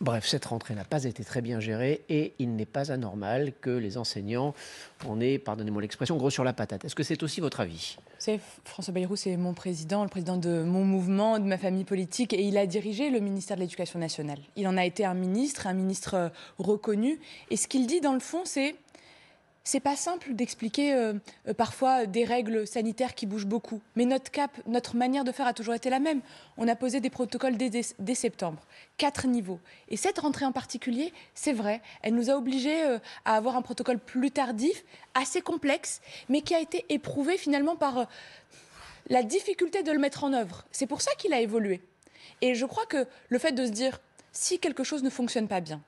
Bref, cette rentrée n'a pas été très bien gérée et il n'est pas anormal que les enseignants en aient, pardonnez-moi l'expression, gros sur la patate. Est-ce que c'est aussi votre avis? Vous savez, François Bayrou, c'est mon président, le président de mon mouvement, de ma famille politique, et il a dirigé le ministère de l'Éducation nationale. Il en a été un ministre reconnu. Et ce qu'il dit, dans le fond, c'est pas simple d'expliquer parfois des règles sanitaires qui bougent beaucoup. Mais notre cap, notre manière de faire a toujours été la même. On a posé des protocoles dès septembre, 4 niveaux. Et cette rentrée en particulier, c'est vrai, elle nous a obligés à avoir un protocole plus tardif, assez complexe, mais qui a été éprouvé finalement par la difficulté de le mettre en œuvre. C'est pour ça qu'il a évolué. Et je crois que le fait de se dire, si quelque chose ne fonctionne pas bien,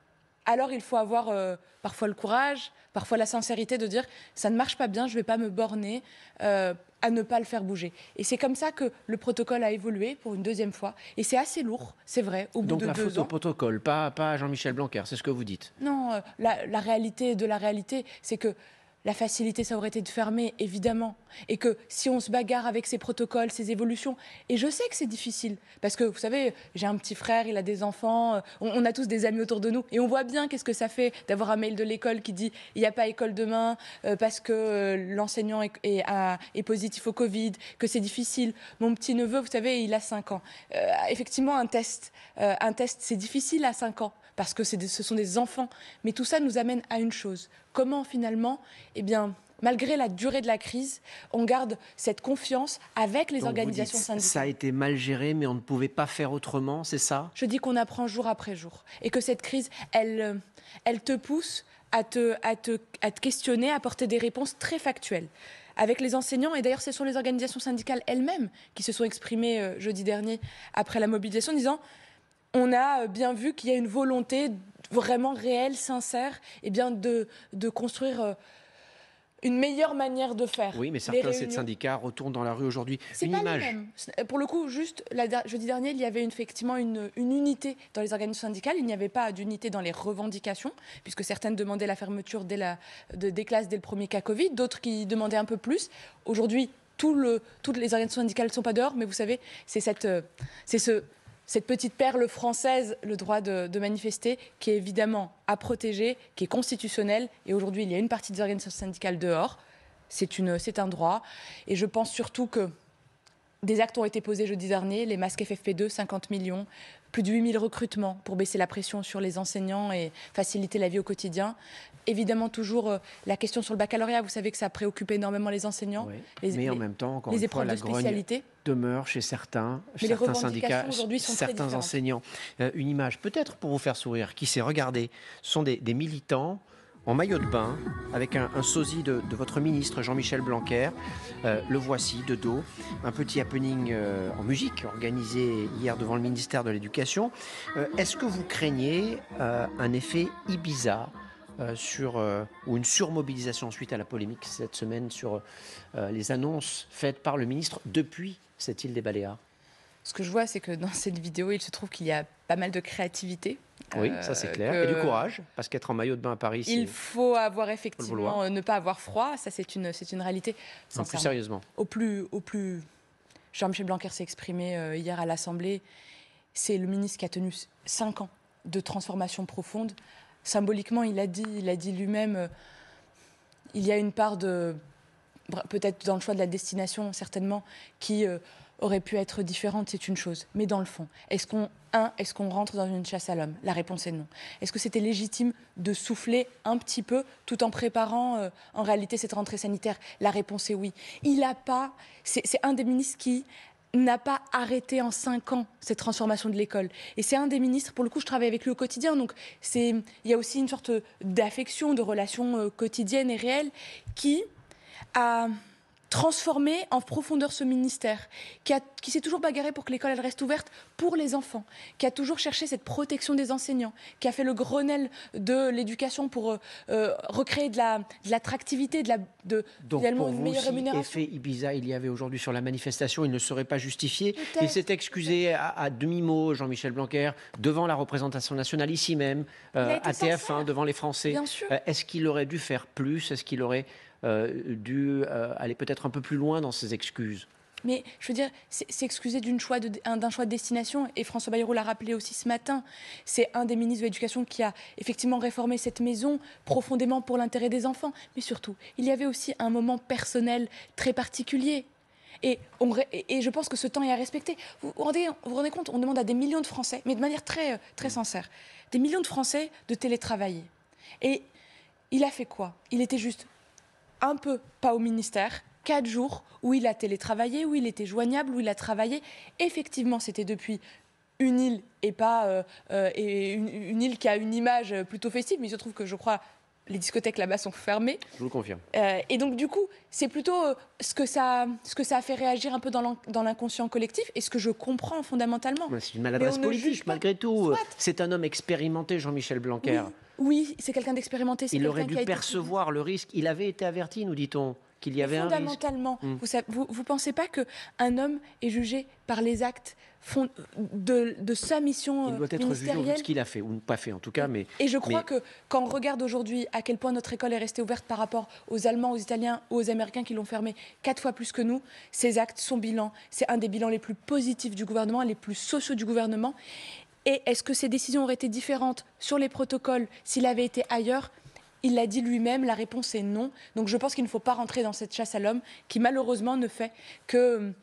alors il faut avoir parfois le courage, parfois la sincérité de dire ça ne marche pas bien, je ne vais pas me borner à ne pas le faire bouger. Et c'est comme ça que le protocole a évolué pour une deuxième fois. Et c'est assez lourd, c'est vrai, au bout Donc de la 2 faute au ans. protocole, pas à Jean-Michel Blanquer, c'est ce que vous dites. Non, la réalité de la réalité, c'est que la facilité, ça aurait été de fermer, évidemment. Et que si on se bagarre avec ces protocoles, ces évolutions, et je sais que c'est difficile, parce que vous savez, j'ai un petit frère, il a des enfants, on a tous des amis autour de nous, et on voit bien qu'est-ce que ça fait d'avoir un mail de l'école qui dit il n'y a pas école demain parce que l'enseignant est positif au Covid, que c'est difficile. Mon petit neveu, vous savez, il a 5 ans. Effectivement, un test, c'est difficile à 5 ans parce que ce sont des enfants. Mais tout ça nous amène à une chose. Comment finalement, eh bien, malgré la durée de la crise, on garde cette confiance avec les Donc vous dites, organisations syndicales. ça a été mal géré, mais on ne pouvait pas faire autrement, c'est ça? Je dis qu'on apprend jour après jour et que cette crise, elle te pousse à te questionner, à apporter des réponses très factuelles. Avec les enseignants, et d'ailleurs ce sont les organisations syndicales elles-mêmes qui se sont exprimées jeudi dernier après la mobilisation, disant on a bien vu qu'il y a une volonté vraiment réelle, sincère, eh bien de construire une meilleure manière de faire. Oui, mais Les certains réunions, syndicats retournent dans la rue aujourd'hui. c'est Une pas les image. mêmes. Pour le coup, juste jeudi dernier, il y avait effectivement une unité dans les organisations syndicales. Il n'y avait pas d'unité dans les revendications, puisque certaines demandaient la fermeture des classes dès le premier cas Covid, d'autres qui demandaient un peu plus. Aujourd'hui, toutes les organisations syndicales ne sont pas dehors, mais vous savez, c'est cette petite perle française, le droit de manifester, qui est évidemment à protéger, qui est constitutionnel. Et aujourd'hui, il y a une partie des organisations syndicales dehors. C'est un droit. Et je pense surtout que des actes ont été posés jeudi dernier. Les masques FFP2, 50 millions. Plus de 8000 recrutements pour baisser la pression sur les enseignants et faciliter la vie au quotidien. Évidemment, toujours la question sur le baccalauréat. Vous savez que ça préoccupe énormément les enseignants. Oui. Mais en même temps, encore les une fois, épreuves la de grogne spécialité. demeure chez certains Mais les syndicats, revendications aujourd'hui sont très certains différentes. enseignants. Une image, peut-être pour vous faire sourire, qui s'est regardé, ce sont des militants en maillot de bain, avec un sosie de votre ministre Jean-Michel Blanquer. Le voici de dos, un petit happening en musique organisé hier devant le ministère de l'Éducation. Est-ce que vous craignez un effet Ibiza ou une surmobilisation suite à la polémique cette semaine sur les annonces faites par le ministre depuis cette île des Baléares? Ce que je vois, c'est que dans cette vidéo, il se trouve qu'il y a pas mal de créativité. Oui, ça c'est clair. Et du courage, parce qu'être en maillot de bain à Paris, Il faut avoir effectivement, vouloir. ne pas avoir froid, ça c'est une réalité. Non, plus sérieusement. Au plus, Jean-Michel Blanquer s'est exprimé hier à l'Assemblée. C'est le ministre qui a tenu 5 ans de transformation profonde. Symboliquement, il a dit lui-même, il y a une part de, peut-être dans le choix de la destination, certainement, qui aurait pu être différente, c'est une chose. Mais dans le fond, est-ce qu'on rentre dans une chasse à l'homme? La réponse est non. Est-ce que c'était légitime de souffler un petit peu tout en préparant en réalité cette rentrée sanitaire? La réponse est oui. C'est un des ministres qui n'a pas arrêté en 5 ans cette transformation de l'école. Et c'est un des ministres, pour le coup, je travaille avec lui au quotidien, donc il y a aussi une sorte d'affection, de relation quotidienne et réelle qui a transformé en profondeur ce ministère, qui s'est toujours bagarré pour que l'école elle reste ouverte pour les enfants, qui a toujours cherché cette protection des enseignants, qui a fait le Grenelle de l'éducation pour recréer de l'attractivité, Donc finalement pour une vous, meilleure si rémunération. effet Ibiza il y avait aujourd'hui sur la manifestation, il ne serait pas justifié. Peut-être. Il s'est excusé à demi-mot, Jean-Michel Blanquer, devant la représentation nationale, ici même, Il a été à TF1, sincère. devant les Français. Bien sûr. Est-ce qu'il aurait dû faire plus? Est-ce qu'il aurait dû aller peut-être un peu plus loin dans ses excuses? Mais je veux dire, c'est s'excuser d'un choix de destination. Et François Bayrou l'a rappelé aussi ce matin. C'est un des ministres de l'Éducation qui a effectivement réformé cette maison profondément pour l'intérêt des enfants. Mais surtout, il y avait aussi un moment personnel très particulier. Et je pense que ce temps est à respecter. Vous vous rendez compte, on demande à des millions de Français, mais de manière très sincère, des millions de Français de télétravailler. Et il a fait quoi? Il était juste un peu pas au ministère, 4 jours où il a télétravaillé, où il était joignable, où il a travaillé. Effectivement, c'était depuis une île et pas une île qui a une image plutôt festive, mais il se trouve que je crois les discothèques là-bas sont fermées. Je vous le confirme. Et donc du coup, c'est plutôt ce que ça a fait réagir un peu dans l'inconscient collectif et ce que je comprends fondamentalement. C'est une maladresse politique, malgré tout. Soit. C'est un homme expérimenté, Jean-Michel Blanquer. Oui, c'est quelqu'un d'expérimenté. Il aurait dû percevoir le risque. Il avait été averti, nous dit-on, qu'il y avait un risque. Fondamentalement, vous pensez pas qu'un homme est jugé par les actes de sa mission ministérielle. Il doit être jugé de ce qu'il a fait, ou pas fait en tout cas. Et je crois que quand on regarde aujourd'hui à quel point notre école est restée ouverte par rapport aux Allemands, aux Italiens, aux Américains qui l'ont fermée 4 fois plus que nous, ces actes, son bilan, c'est un des bilans les plus positifs du gouvernement, les plus sociaux du gouvernement. Et est-ce que ces décisions auraient été différentes sur les protocoles s'il avait été ailleurs ? Il l'a dit lui-même, la réponse est non. Donc je pense qu'il ne faut pas rentrer dans cette chasse à l'homme qui malheureusement ne fait que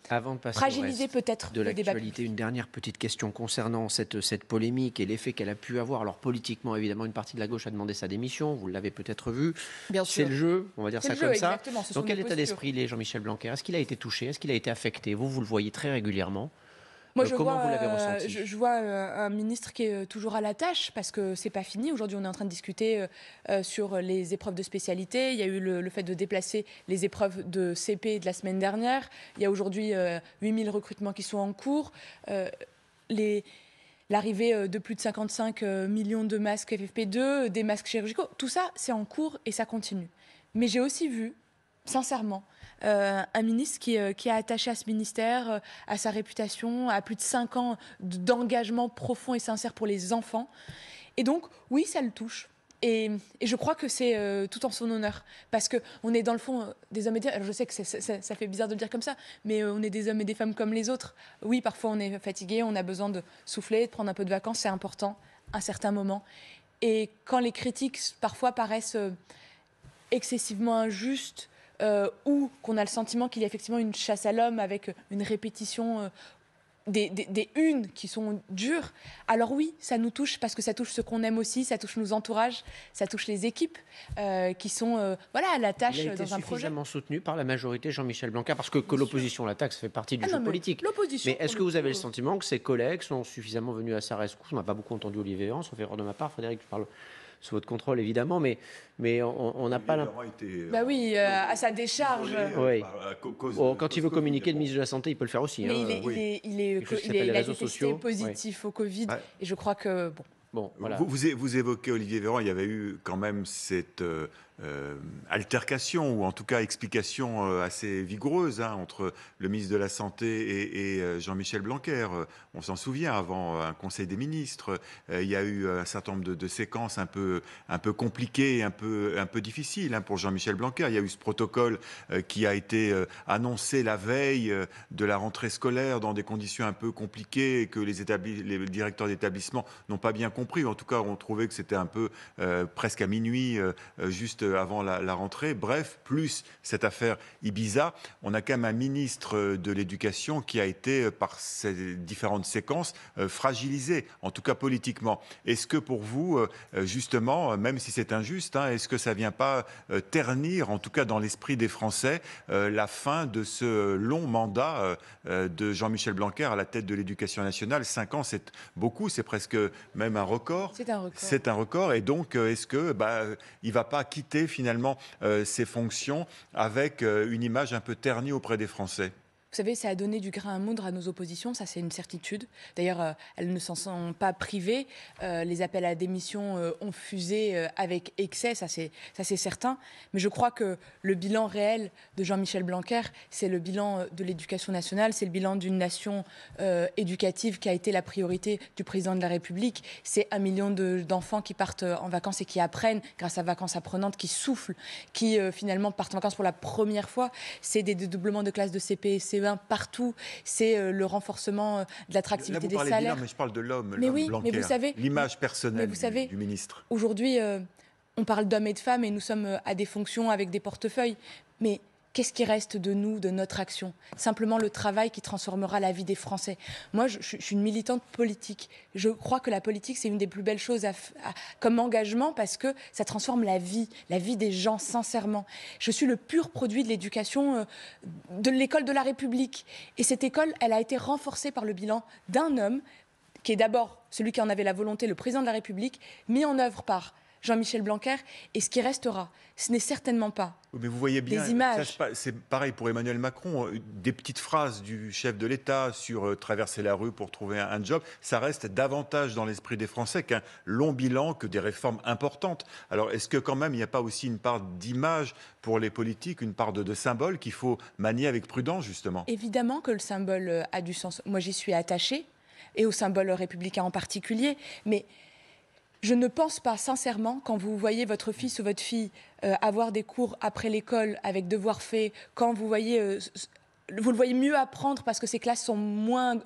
fragiliser peut-être de l'actualité. Une dernière petite question concernant cette polémique et l'effet qu'elle a pu avoir. Alors politiquement, évidemment, une partie de la gauche a demandé sa démission, vous l'avez peut-être vu. Bien sûr. C'est le jeu, on va dire ça comme ça. Dans quel état d'esprit il est, Jean-Michel Blanquer? Est-ce qu'il a été touché? Est-ce qu'il a été affecté? Vous le voyez très régulièrement. Moi, comment vous l'avez ressenti? Je vois un ministre qui est toujours à la tâche parce que c'est pas fini. Aujourd'hui, on est en train de discuter sur les épreuves de spécialité. Il y a eu le fait de déplacer les épreuves de CP de la semaine dernière. Il y a aujourd'hui 8000 recrutements qui sont en cours. L'arrivée de plus de 55 millions de masques FFP2, des masques chirurgicaux, tout ça, c'est en cours et ça continue. Mais j'ai aussi vu, sincèrement, un ministre qui est attaché à ce ministère, à sa réputation, à plus de 5 ans d'engagement profond et sincère pour les enfants. Et donc, oui, ça le touche. Et je crois que c'est tout en son honneur. Parce qu'on est dans le fond des hommes et des femmes. Je sais que ça fait bizarre de le dire comme ça, mais on est des hommes et des femmes comme les autres. Oui, parfois on est fatigué, on a besoin de souffler, de prendre un peu de vacances, c'est important, à certains moments. Et quand les critiques parfois paraissent excessivement injustes, ou qu'on a le sentiment qu'il y a effectivement une chasse à l'homme avec une répétition des unes qui sont dures, alors oui, ça nous touche parce que ça touche ce qu'on aime aussi, ça touche nos entourages, ça touche les équipes qui sont à la tâche dans un projet. Il a été suffisamment soutenu par la majorité, Jean-Michel Blanquer, parce que l'opposition à la taxe fait partie du jeu politique. Mais est-ce que vous avez le sentiment que ses collègues sont suffisamment venus à sa rescousse? On n'a pas beaucoup entendu Olivier Véran, sauf erreur de ma part, Frédéric, je parle sous votre contrôle évidemment, mais on n'a pas à sa décharge. Oui. Quand il veut communiquer, le ministre de la Santé, il peut le faire aussi. Mais il a été testé positif au Covid, et je crois que voilà. Vous évoquez Olivier Véran, il y avait eu quand même cette altercation, ou en tout cas explication assez vigoureuse entre le ministre de la Santé et Jean-Michel Blanquer. On s'en souvient, avant un Conseil des ministres, il y a eu un certain nombre de séquences un peu compliquées, un peu difficiles pour Jean-Michel Blanquer. Il y a eu ce protocole qui a été annoncé la veille de la rentrée scolaire dans des conditions un peu compliquées et que les directeurs d'établissement n'ont pas bien compris. En tout cas, on trouvait que c'était un peu presque à minuit, juste avant la rentrée. Bref, plus cette affaire Ibiza, on a quand même un ministre de l'Éducation qui a été, par ces différentes séquences, fragilisé, en tout cas politiquement. Est-ce que pour vous, justement, même si c'est injuste, est-ce que ça ne vient pas ternir, en tout cas dans l'esprit des Français, la fin de ce long mandat de Jean-Michel Blanquer à la tête de l'Éducation nationale? 5 ans, c'est beaucoup, c'est presque même un record. C'est un record. Et donc, est-ce que il ne va pas quitter finalement ses fonctions avec une image un peu ternie auprès des Français? Vous savez, ça a donné du grain à moudre à nos oppositions, ça c'est une certitude. D'ailleurs, elles ne s'en sont pas privées. Les appels à la démission ont fusé avec excès, ça c'est certain. Mais je crois que le bilan réel de Jean-Michel Blanquer, c'est le bilan de l'éducation nationale, c'est le bilan d'une nation éducative qui a été la priorité du président de la République. C'est 1 million d'enfants qui partent en vacances et qui apprennent grâce à Vacances Apprenantes, qui soufflent, qui finalement partent en vacances pour la première fois. C'est des dédoublements de classes de CP et CE1 féminin partout, c'est le renforcement de l'attractivité des salaires. Bilan, mais je parle de l'homme, Mais oui, Blanquer, mais vous savez, l'image personnelle du ministre. Aujourd'hui, on parle d'hommes et de femmes et nous sommes à des fonctions avec des portefeuilles. Mais qu'est-ce qui reste de nous, de notre action? Simplement le travail qui transformera la vie des Français. Moi, je suis une militante politique. Je crois que la politique, c'est une des plus belles choses comme engagement parce que ça transforme la vie des gens, sincèrement. Je suis le pur produit de l'éducation de l'école de la République. Et cette école, elle a été renforcée par le bilan d'un homme qui est d'abord celui qui en avait la volonté, le président de la République, mis en œuvre par Jean-Michel Blanquer, et ce qui restera, ce n'est certainement pas mais vous voyez bien, des images. C'est pareil pour Emmanuel Macron, des petites phrases du chef de l'État sur traverser la rue pour trouver un job, ça reste davantage dans l'esprit des Français qu'un long bilan, que des réformes importantes. Alors est-ce que quand même il n'y a pas aussi une part d'image pour les politiques, une part de symbole qu'il faut manier avec prudence justement? Évidemment que le symbole a du sens. Moi j'y suis attachée, et au symbole républicain en particulier, mais je ne pense pas sincèrement, quand vous voyez votre fils ou votre fille avoir des cours après l'école avec devoirs faits, quand vous voyez... vous le voyez mieux apprendre parce que ces classes sont moins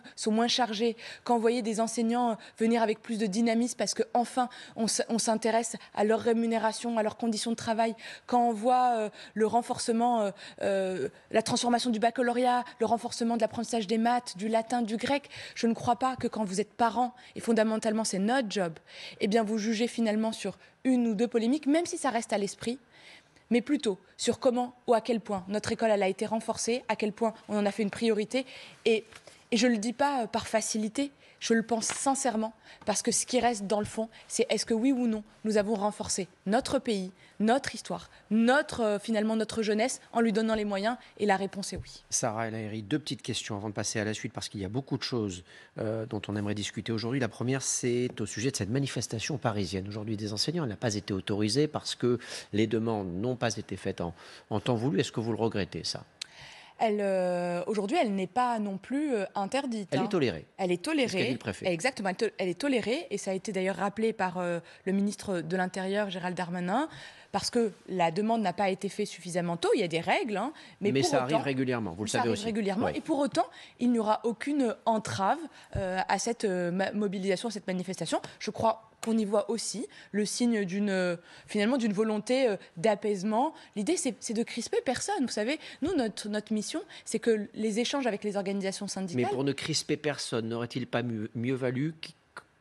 chargées. Quand vous voyez des enseignants venir avec plus de dynamisme parce qu'enfin, on s'intéresse à leur rémunération, à leurs conditions de travail. Quand on voit le renforcement, la transformation du baccalauréat, le renforcement de l'apprentissage des maths, du latin, du grec, je ne crois pas que quand vous êtes parent, et fondamentalement c'est notre job, eh bien vous jugez finalement sur une ou deux polémiques, même si ça reste à l'esprit, mais plutôt sur comment ou à quel point notre école elle a été renforcée, à quel point on en a fait une priorité. Et je ne le dis pas par facilité, je le pense sincèrement, parce que ce qui reste dans le fond, c'est est-ce que oui ou non, nous avons renforcé notre pays, notre histoire, finalement notre jeunesse, en lui donnant les moyens, et la réponse est oui. Sarah El Haïry, deux petites questions avant de passer à la suite, parce qu'il y a beaucoup de choses dont on aimerait discuter aujourd'hui. La première, c'est au sujet de cette manifestation parisienne aujourd'hui des enseignants. Elle n'a pas été autorisée parce que les demandes n'ont pas été faites en temps voulu. Est-ce que vous le regrettez, ça ? Aujourd'hui, elle n'est pas non plus interdite. Elle est tolérée. Elle est tolérée. C'est ce qu'a dit le préfet. Exactement. Elle est tolérée, et ça a été d'ailleurs rappelé par le ministre de l'Intérieur, Gérald Darmanin, parce que la demande n'a pas été faite suffisamment tôt. Il y a des règles, hein, mais ça pour autant, arrive régulièrement, vous le savez aussi. Régulièrement, Ouais. Et pour autant, il n'y aura aucune entrave à cette mobilisation, à cette manifestation. Je crois qu'on y voit aussi le signe d'une volonté d'apaisement. L'idée, c'est de crisper personne. Vous savez, nous, notre mission, c'est que les échanges avec les organisations syndicales... Mais pour ne crisper personne, n'aurait-il pas mieux valu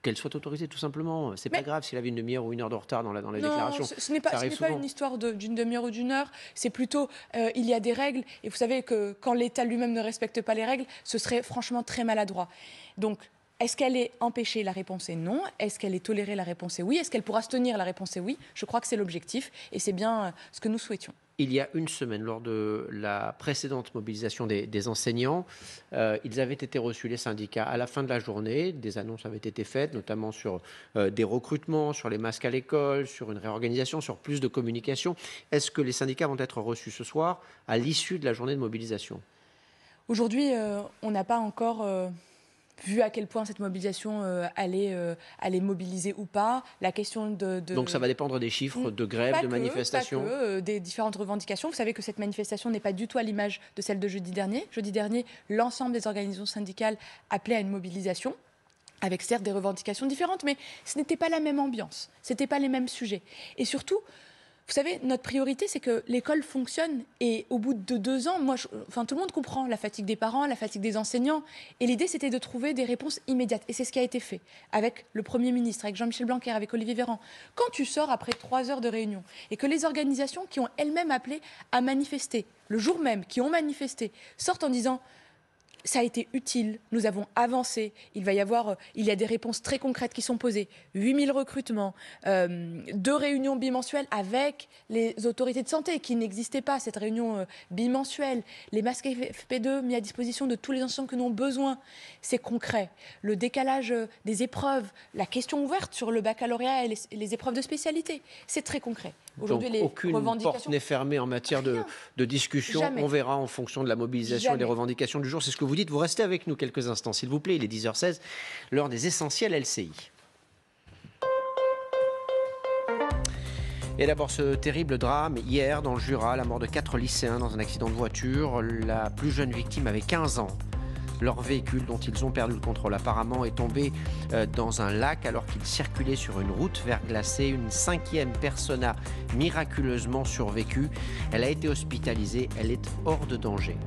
qu'elle soit autorisée, tout simplement? C'est pas grave s'il avait une demi-heure ou une heure de retard dans la déclaration. Ce n'est pas une histoire d'une demi-heure ou d'une heure. C'est plutôt, il y a des règles. Et vous savez que quand l'État lui-même ne respecte pas les règles, ce serait franchement très maladroit. Donc, est-ce qu'elle est empêchée? La réponse est non. Est-ce qu'elle est tolérée? La réponse est oui. Est-ce qu'elle pourra se tenir? La réponse est oui. Je crois que c'est l'objectif. Et c'est bien ce que nous souhaitions. Il y a une semaine, lors de la précédente mobilisation des enseignants, ils avaient été reçus, les syndicats, à la fin de la journée. Des annonces avaient été faites, notamment sur des recrutements, sur les masques à l'école, sur une réorganisation, sur plus de communication. Est-ce que les syndicats vont être reçus ce soir à l'issue de la journée de mobilisation? Aujourd'hui, on n'a pas encore... vu à quel point cette mobilisation allait mobiliser ou pas, la question Donc ça va dépendre des chiffres de grève, de manifestations. Pas que, des différentes revendications. Vous savez que cette manifestation n'est pas du tout à l'image de celle de jeudi dernier. Jeudi dernier, l'ensemble des organisations syndicales appelaient à une mobilisation, avec certes des revendications différentes, mais ce n'était pas la même ambiance, ce n'étaient pas les mêmes sujets. Et surtout, vous savez, notre priorité, c'est que l'école fonctionne. Et au bout de 2 ans, tout le monde comprend la fatigue des parents, la fatigue des enseignants. Et l'idée, c'était de trouver des réponses immédiates. Et c'est ce qui a été fait avec le Premier ministre, avec Jean-Michel Blanquer, avec Olivier Véran. Quand tu sors après 3 heures de réunion et que les organisations qui ont elles-mêmes appelé à manifester, le jour même, qui ont manifesté, sortent en disant... Ça a été utile, nous avons avancé, il y a des réponses très concrètes qui sont posées, 8000 recrutements, 2 réunions bimensuelles avec les autorités de santé qui n'existaient pas, cette réunion bimensuelle, les masques FP2 mis à disposition de tous les enseignants que nous avons besoin, c'est concret. Le décalage des épreuves, la question ouverte sur le baccalauréat et les épreuves de spécialité, c'est très concret. Aujourd'hui, donc, aucune porte n'est fermée en matière de discussion. Jamais. On verra en fonction de la mobilisation et des revendications du jour. C'est ce que vous dites. Vous restez avec nous quelques instants, s'il vous plaît. Il est 10h16, l'heure des essentiels LCI. Et d'abord ce terrible drame hier dans le Jura, la mort de 4 lycéens dans un accident de voiture. La plus jeune victime avait 15 ans. Leur véhicule, dont ils ont perdu le contrôle apparemment, est tombé dans un lac alors qu'ils circulaient sur une route verglacée. Une 5e personne a miraculeusement survécu. Elle a été hospitalisée, elle est hors de danger.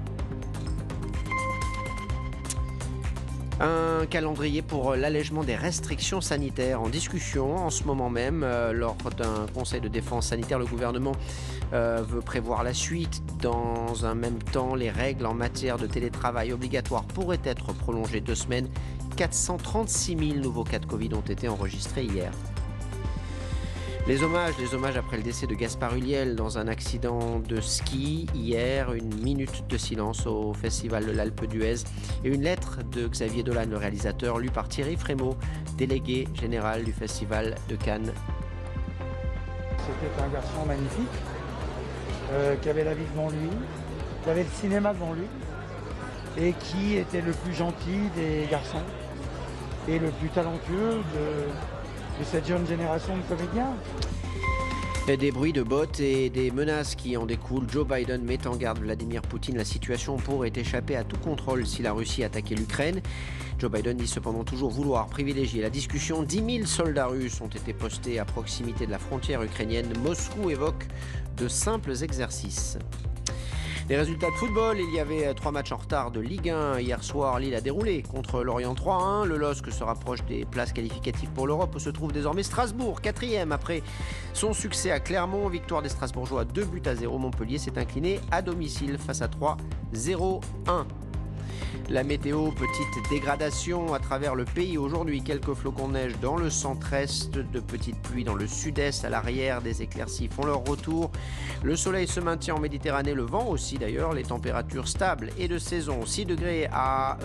Un calendrier pour l'allègement des restrictions sanitaires en discussion en ce moment même. Lors d'un conseil de défense sanitaire, le gouvernement veut prévoir la suite. Dans un même temps, les règles en matière de télétravail obligatoire pourraient être prolongées 2 semaines. 436 000 nouveaux cas de Covid ont été enregistrés hier. Les hommages après le décès de Gaspard Ulliel dans un accident de ski. Hier, 1 minute de silence au Festival de l'Alpe d'Huez et une lettre de Xavier Dolan, le réalisateur, lue par Thierry Frémaux, délégué général du Festival de Cannes. C'était un garçon magnifique, qui avait la vie devant lui, qui avait le cinéma devant lui et qui était le plus gentil des garçons et le plus talentueux de cette jeune génération de comédiens. Et des bruits de bottes et des menaces qui en découlent. Joe Biden met en garde Vladimir Poutine. La situation pourrait échapper à tout contrôle si la Russie attaquait l'Ukraine. Joe Biden dit cependant toujours vouloir privilégier la discussion. 10 000 soldats russes ont été postés à proximité de la frontière ukrainienne. Moscou évoque de simples exercices. Les résultats de football, il y avait 3 matchs en retard de Ligue 1. Hier soir, Lille a déroulé contre Lorient 3-1. Le LOSC se rapproche des places qualificatives pour l'Europe où se trouve désormais Strasbourg, 4e après son succès à Clermont. Victoire des Strasbourgeois 2-0. Montpellier s'est incliné à domicile face à 3, 0-1. La météo, petite dégradation à travers le pays. Aujourd'hui, quelques flocons de neige dans le centre-est, de petites pluies dans le sud-est. À l'arrière, des éclaircies font leur retour. Le soleil se maintient en Méditerranée, le vent aussi d'ailleurs. Les températures stables et de saison. 6 degrés à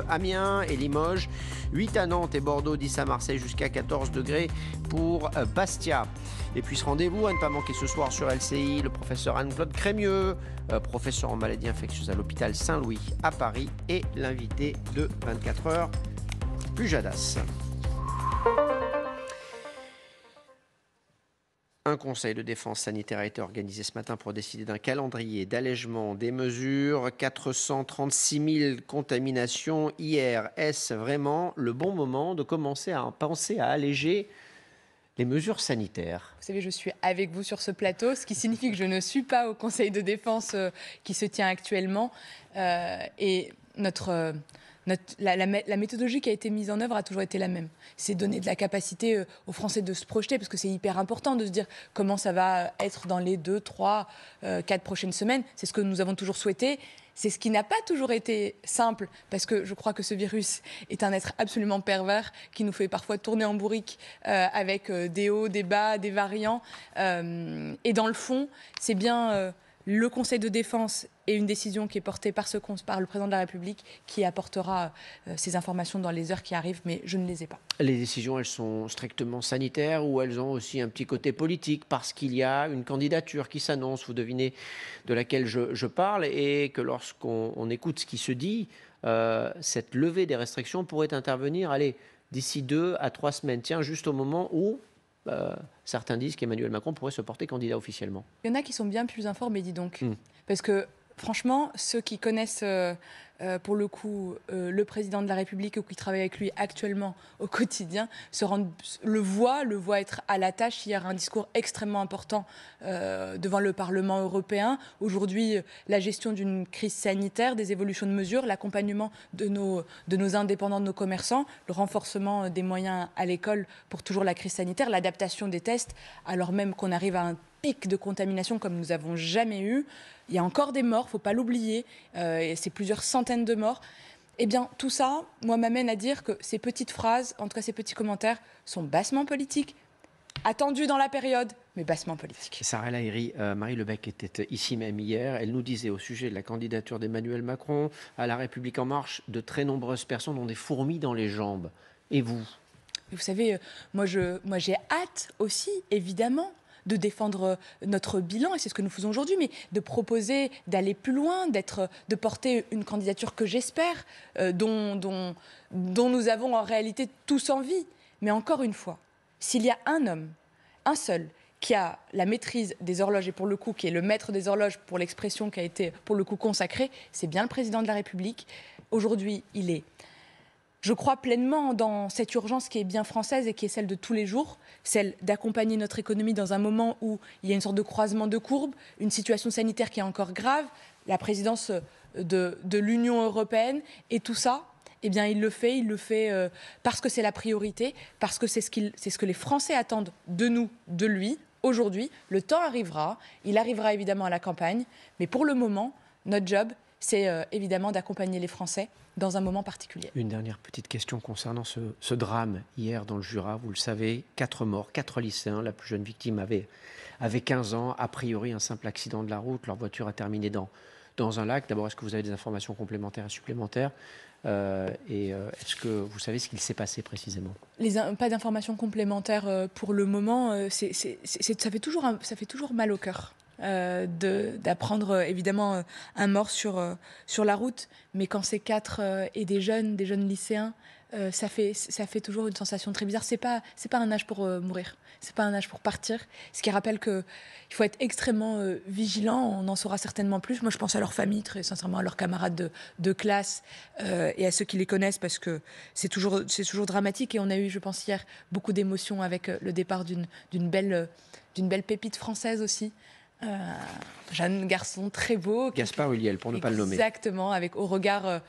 Amiens et Limoges, 8 à Nantes et Bordeaux, 10 à Marseille, jusqu'à 14 degrés pour Bastia. Et puis ce rendez-vous à ne pas manquer ce soir sur LCI, le professeur Anne-Claude Crémieux, professeur en maladies infectieuses à l'hôpital Saint-Louis à Paris, et l'invité de 24 heures, Pujadas. Un conseil de défense sanitaire a été organisé ce matin pour décider d'un calendrier d'allègement des mesures. 436 000 contaminations hier. Est-ce vraiment le bon moment de commencer à penser à alléger les mesures sanitaires? Vous savez, je suis avec vous sur ce plateau, ce qui signifie que je ne suis pas au Conseil de défense qui se tient actuellement. Et la méthodologie qui a été mise en œuvre a toujours été la même. C'est donner de la capacité aux Français de se projeter, parce que c'est hyper important de se dire comment ça va être dans les 2, 3, 4 prochaines semaines. C'est ce que nous avons toujours souhaité. C'est ce qui n'a pas toujours été simple, parce que je crois que ce virus est un être absolument pervers qui nous fait parfois tourner en bourrique avec des hauts, des bas, des variants. Et dans le fond, c'est bien le Conseil de défense et une décision qui est portée par le Président de la République qui apportera ces informations dans les heures qui arrivent, mais je ne les ai pas. Les décisions, elles sont strictement sanitaires ou elles ont aussi un petit côté politique parce qu'il y a une candidature qui s'annonce, vous devinez de laquelle je parle, et que lorsqu'on écoute ce qui se dit, cette levée des restrictions pourrait intervenir, d'ici 2 à 3 semaines, juste au moment où certains disent qu'Emmanuel Macron pourrait se porter candidat officiellement. Il y en a qui sont bien plus informés, dis donc. Parce que franchement, ceux qui connaissent pour le coup le président de la République ou qui travaillent avec lui actuellement au quotidien le voient être à la tâche. Hier, un discours extrêmement important devant le Parlement européen. Aujourd'hui, la gestion d'une crise sanitaire, des évolutions de mesures, l'accompagnement de nos indépendants, de nos commerçants, le renforcement des moyens à l'école pour toujours la crise sanitaire, l'adaptation des tests, alors même qu'on arrive à un pic de contamination comme nous n'avons jamais eu. Il y a encore des morts, il ne faut pas l'oublier, c'est plusieurs centaines de morts. Eh bien, tout ça, moi, m'amène à dire que ces petites phrases, en tout cas ces petits commentaires, sont bassement politiques, attendus dans la période, mais bassement politiques. Sarah El Haïry, Marie Lebec était ici même hier. Elle nous disait au sujet de la candidature d'Emmanuel Macron à La République En Marche, de très nombreuses personnes ont des fourmis dans les jambes. Et vous ? Vous savez, moi j'ai hâte aussi, évidemment, de défendre notre bilan, et c'est ce que nous faisons aujourd'hui, mais de proposer d'aller plus loin, de porter une candidature que j'espère, dont nous avons en réalité tous envie. Mais encore une fois, s'il y a un homme, un seul, qui a la maîtrise des horloges et pour le coup qui est le maître des horloges pour l'expression qui a été pour le coup consacrée, c'est bien le président de la République. Aujourd'hui, il est, je crois pleinement dans cette urgence qui est bien française et qui est celle de tous les jours, celle d'accompagner notre économie dans un moment où il y a une sorte de croisement de courbes, une situation sanitaire qui est encore grave, la présidence de l'Union européenne et tout ça. Eh bien, il le fait parce que c'est la priorité, parce que c'est ce que les Français attendent de nous, de lui, aujourd'hui. Le temps arrivera, il arrivera évidemment à la campagne, mais pour le moment, notre job, c'est évidemment d'accompagner les Français dans un moment particulier. Une dernière petite question concernant ce drame hier dans le Jura. Vous le savez, 4 morts, 4 lycéens. La plus jeune victime avait 15 ans. A priori, un simple accident de la route. Leur voiture a terminé dans un lac. D'abord, est-ce que vous avez des informations complémentaires et supplémentaires est-ce que vous savez ce qu'il s'est passé précisément? Pas d'informations complémentaires pour le moment. Ça fait toujours mal au cœur d'apprendre évidemment un mort sur la route. Mais quand c'est 4 et des jeunes lycéens, ça fait toujours une sensation très bizarre. C'est pas un âge pour mourir. C'est pas un âge pour partir. Ce qui rappelle qu'il faut être extrêmement vigilant. On en saura certainement plus. Moi, je pense à leur famille, très sincèrement, à leurs camarades de classe et à ceux qui les connaissent parce que c'est toujours dramatique. Et on a eu, je pense, hier, beaucoup d'émotions avec le départ d'une belle pépite française aussi. Un jeune garçon très beau. Gaspard Huliel, pour ne pas le nommer. Exactement, avec au regard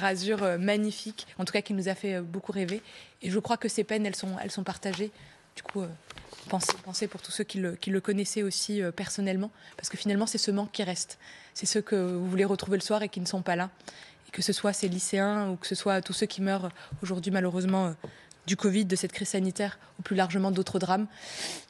azur magnifique, en tout cas qui nous a fait beaucoup rêver. Et je crois que ces peines, elles sont partagées. Du coup, pensez pour tous ceux qui le connaissaient aussi personnellement, parce que finalement, c'est ce manque qui reste. C'est ceux que vous voulez retrouver le soir et qui ne sont pas là. Et que ce soit ces lycéens ou que ce soit tous ceux qui meurent aujourd'hui, malheureusement, du Covid, de cette crise sanitaire, ou plus largement d'autres drames,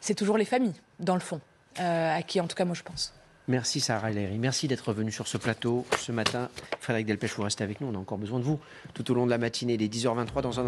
c'est toujours les familles, dans le fond, à qui, en tout cas, moi, je pense. Merci Sarah El Haïry, merci d'être venue sur ce plateau ce matin. Frédéric Delpech, vous restez avec nous, on a encore besoin de vous tout au long de la matinée, il est 10h23 dans un